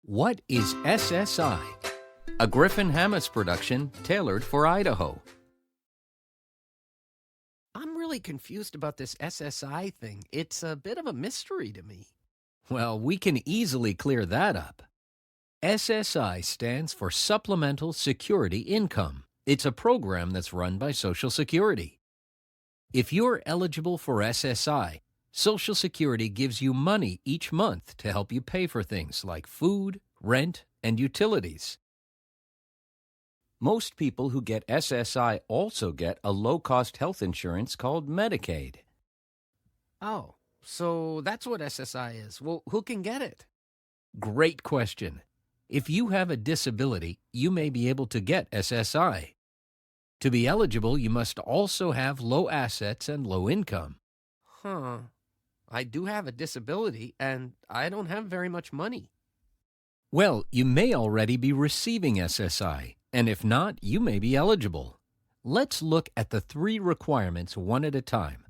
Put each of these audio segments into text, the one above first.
What is SSI? A Griffin Hammes production tailored for Idaho. I'm really confused about this SSI thing. It's a bit of a mystery to me. Well, we can easily clear that up. SSI stands for Supplemental Security Income. It's a program that's run by Social Security. If you're eligible for SSI, Social Security gives you money each month to help you pay for things like food, rent, and utilities. Most people who get SSI also get a low-cost health insurance called Medicaid. Oh, so that's what SSI is. Well, who can get it? Great question. If you have a disability, you may be able to get SSI. To be eligible, you must also have low assets and low income. Huh. I do have a disability, and I don't have very much money. Well, you may already be receiving SSI, and if not, you may be eligible. Let's look at the 3 requirements one at a time.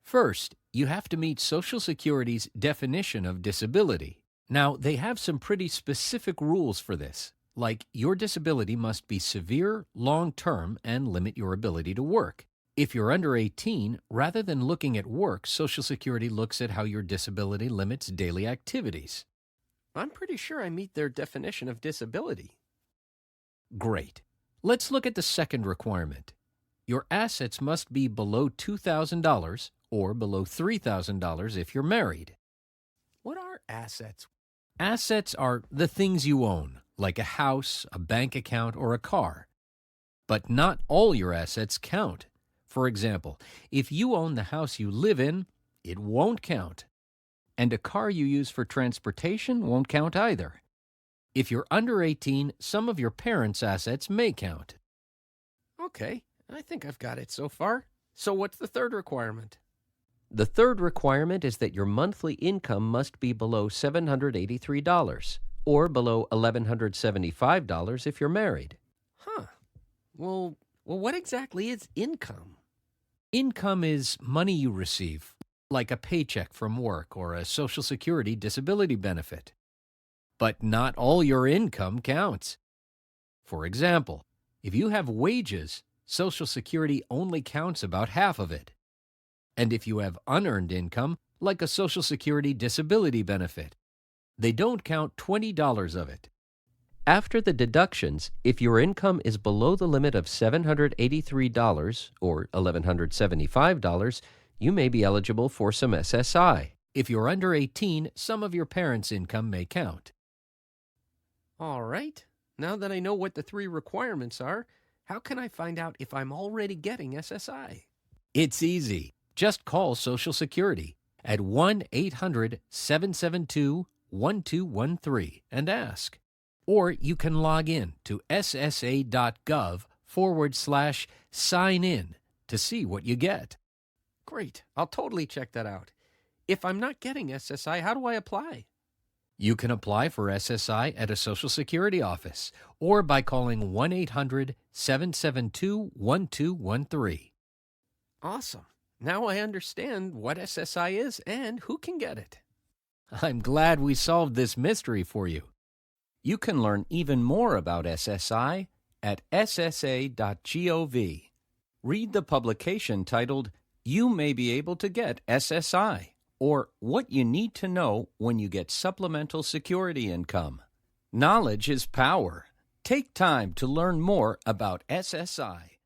First, you have to meet Social Security's definition of disability. Now, they have some pretty specific rules for this, like your disability must be severe, long-term, and limit your ability to work. If you're under 18, rather than looking at work, Social Security looks at how your disability limits daily activities. I'm pretty sure I meet their definition of disability. Great. Let's look at the second requirement. Your assets must be below $2,000 or below $3,000 if you're married. What are assets? Assets are the things you own, like a house, a bank account, or a car. But not all your assets count. For example, if you own the house you live in, it won't count. And a car you use for transportation won't count either. If you're under 18, some of your parents' assets may count. Okay, I think I've got it so far. So what's the third requirement? The third requirement is that your monthly income must be below $783 or below $1,175 if you're married. Huh. Well, what exactly is income? Income is money you receive, like a paycheck from work or a Social Security disability benefit. But not all your income counts. For example, if you have wages, Social Security only counts about half of it. And if you have unearned income, like a Social Security disability benefit, they don't count $20 of it. After the deductions, if your income is below the limit of $783 or $1,175, you may be eligible for some SSI. If you're under 18, some of your parents' income may count. All right. Now that I know what the 3 requirements are, how can I find out if I'm already getting SSI? It's easy. Just call Social Security at 1-800-772-1213 and ask. Or you can log in to ssa.gov/sign in to see what you get. Great. I'll totally check that out. If I'm not getting SSI, how do I apply? You can apply for SSI at a Social Security office or by calling 1-800-772-1213. Awesome. Now I understand what SSI is and who can get it. I'm glad we solved this mystery for you. You can learn even more about SSI at ssa.gov. Read the publication titled, "You May Be Able to Get SSI," or "What You Need to Know When You Get Supplemental Security Income." Knowledge is power. Take time to learn more about SSI.